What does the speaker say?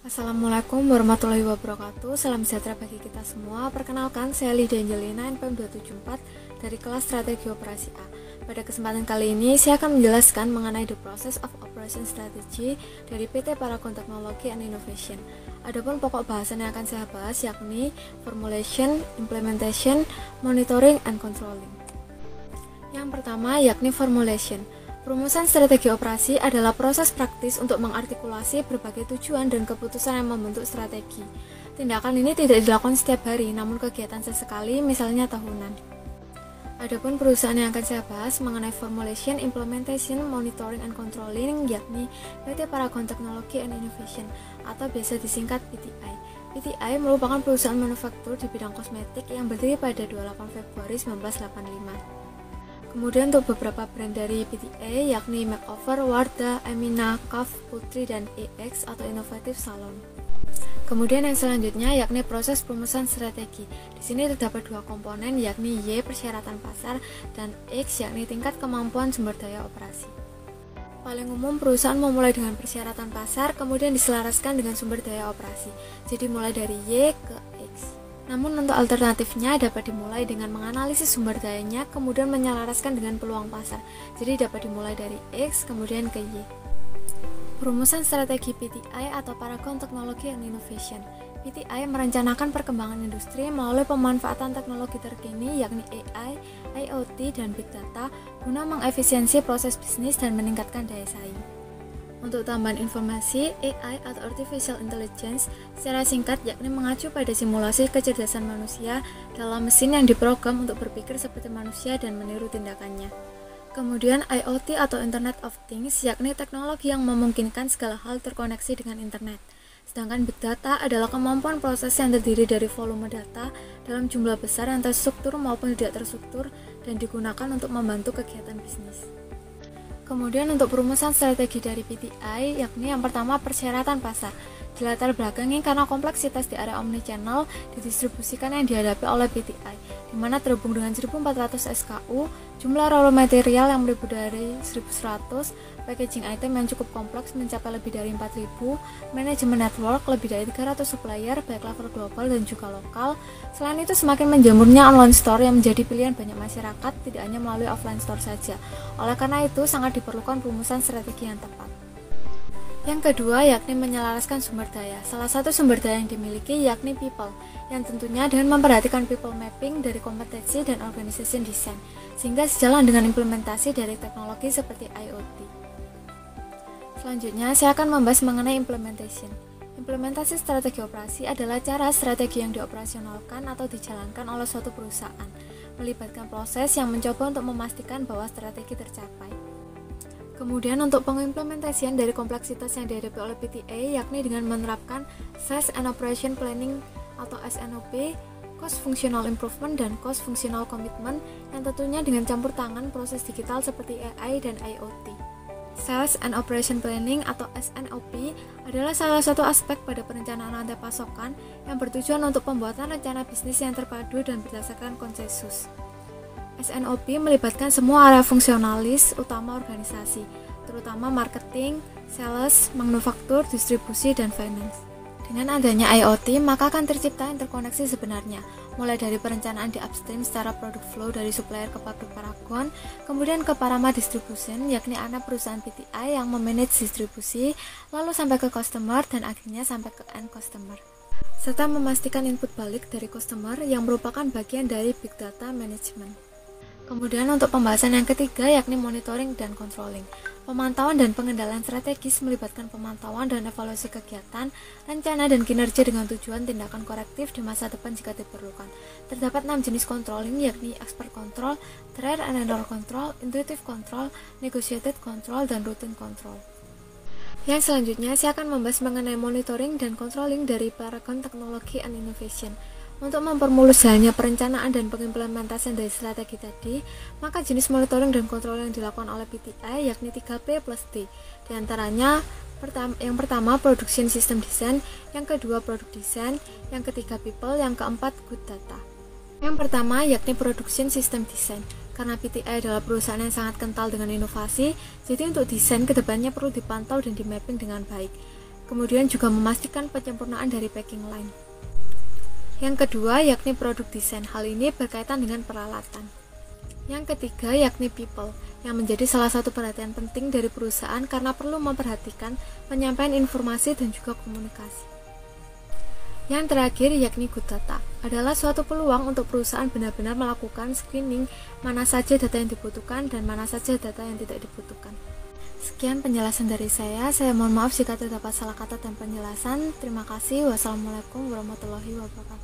Assalamualaikum warahmatullahi wabarakatuh. Salam sejahtera bagi kita semua. Perkenalkan, saya Lydia Angelina, NPM 274 dari kelas Strategi Operasi A. Pada kesempatan kali ini, saya akan menjelaskan mengenai the process of operation strategy dari PT Paragon Technology and Innovation. Adapun pokok bahasan yang akan saya bahas yakni formulation, implementation, monitoring, and controlling. Yang pertama yakni formulation. Perumusan strategi operasi adalah proses praktis untuk mengartikulasi berbagai tujuan dan keputusan yang membentuk strategi. Tindakan ini tidak dilakukan setiap hari, namun kegiatan sesekali, misalnya tahunan. Adapun perusahaan yang akan saya bahas mengenai formulation, implementation, monitoring, and controlling yakni PT Paragon Technology and Innovation atau biasa disingkat PTI. PTI merupakan perusahaan manufaktur di bidang kosmetik yang berdiri pada 28 Februari 1985. Kemudian untuk beberapa brand dari PTA yakni Makeover, Wardah, Emina, Kaf, Putri, dan EX atau Innovative Salon. Kemudian yang selanjutnya yakni proses perumusan strategi. Di sini terdapat dua komponen yakni Y persyaratan pasar dan X yakni tingkat kemampuan sumber daya operasi. Paling umum perusahaan memulai dengan persyaratan pasar kemudian diselaraskan dengan sumber daya operasi. Jadi mulai dari Y ke X. Namun untuk alternatifnya dapat dimulai dengan menganalisis sumber dayanya kemudian menyelaraskan dengan peluang pasar. Jadi dapat dimulai dari X kemudian ke Y. Perumusan strategi PTI atau Paragon Technology and Innovation. PTI merencanakan perkembangan industri melalui pemanfaatan teknologi terkini yakni AI, IoT, dan Big Data guna mengefisiensi proses bisnis dan meningkatkan daya saing. Untuk tambahan informasi, AI atau Artificial Intelligence secara singkat yakni mengacu pada simulasi kecerdasan manusia dalam mesin yang diprogram untuk berpikir seperti manusia dan meniru tindakannya. Kemudian IoT atau Internet of Things yakni teknologi yang memungkinkan segala hal terkoneksi dengan internet. Sedangkan Big Data adalah kemampuan proses yang terdiri dari volume data dalam jumlah besar yang terstruktur maupun tidak terstruktur dan digunakan untuk membantu kegiatan bisnis. Kemudian untuk perumusan strategi dari PTI yakni yang pertama persyaratan pasar. Dilatar belakangi karena kompleksitas di area omnichannel didistribusikan yang dihadapi oleh PTI, di mana terhubung dengan 1400 SKU, jumlah raw material yang melebihi dari 1100, packaging item yang cukup kompleks mencapai lebih dari 4000, manajemen network lebih dari 300 supplier baik level global dan juga lokal. Selain itu semakin menjamurnya online store yang menjadi pilihan banyak masyarakat tidak hanya melalui offline store saja. Oleh karena itu sangat diperlukan perumusan strategi yang tepat. Yang kedua yakni menyelaraskan sumber daya. Salah satu sumber daya yang dimiliki yakni people, yang tentunya dengan memperhatikan people mapping dari kompetensi dan organization design, sehingga sejalan dengan implementasi dari teknologi seperti IoT. Selanjutnya, saya akan membahas mengenai implementation. Implementasi strategi operasi adalah cara strategi yang dioperasionalkan atau dijalankan oleh suatu perusahaan, melibatkan proses yang mencoba untuk memastikan bahwa strategi tercapai. Kemudian untuk pengimplementasian dari kompleksitas yang dihadapi oleh PTA yakni dengan menerapkan Size and Operation Planning atau SNOP, Cost Functional Improvement, dan Cost Functional Commitment yang tentunya dengan campur tangan proses digital seperti AI dan IoT. Sales and Operation Planning atau SNOP adalah salah satu aspek pada perencanaan rantai pasokan yang bertujuan untuk pembuatan rencana bisnis yang terpadu dan berdasarkan konsensus. SNOP melibatkan semua area fungsionalis utama organisasi, terutama marketing, sales, manufaktur, distribusi, dan finance. Dengan adanya IoT, maka akan tercipta interkoneksi sebenarnya, mulai dari perencanaan di upstream secara product flow dari supplier ke pabrik Paragon, kemudian ke Parama Distribution, yakni anak perusahaan PTI yang memanage distribusi, lalu sampai ke customer, dan akhirnya sampai ke end customer. Serta memastikan input balik dari customer yang merupakan bagian dari Big Data Management. Kemudian untuk pembahasan yang ketiga yakni monitoring dan controlling. Pemantauan dan pengendalian strategis melibatkan pemantauan dan evaluasi kegiatan, rencana dan kinerja dengan tujuan tindakan korektif di masa depan jika diperlukan. Terdapat 6 jenis controlling yakni expert control, trial and error control, intuitive control, negotiated control, dan routine control. Yang selanjutnya saya akan membahas mengenai monitoring dan controlling dari Paragon Technology and Innovation. Untuk mempermulus jalannya perencanaan dan pengimplementasian dari strategi tadi, maka jenis monitoring dan kontrol yang dilakukan oleh PTI yakni 3P plus D. Di antaranya, yang pertama Production System Design, yang kedua Product Design, yang ketiga People, yang keempat Good Data. Yang pertama yakni Production System Design. Karena PTI adalah perusahaan yang sangat kental dengan inovasi, jadi untuk desain kedepannya perlu dipantau dan di mapping dengan baik. Kemudian juga memastikan penyempurnaan dari packing line. Yang kedua yakni produk desain. Hal ini berkaitan dengan peralatan. Yang ketiga yakni people, yang menjadi salah satu perhatian penting dari perusahaan karena perlu memperhatikan penyampaian informasi dan juga komunikasi. Yang terakhir yakni good data, adalah suatu peluang untuk perusahaan benar-benar melakukan screening mana saja data yang dibutuhkan dan mana saja data yang tidak dibutuhkan. Sekian penjelasan dari saya mohon maaf jika terdapat salah kata dan penjelasan. Terima kasih. Wassalamualaikum warahmatullahi wabarakatuh.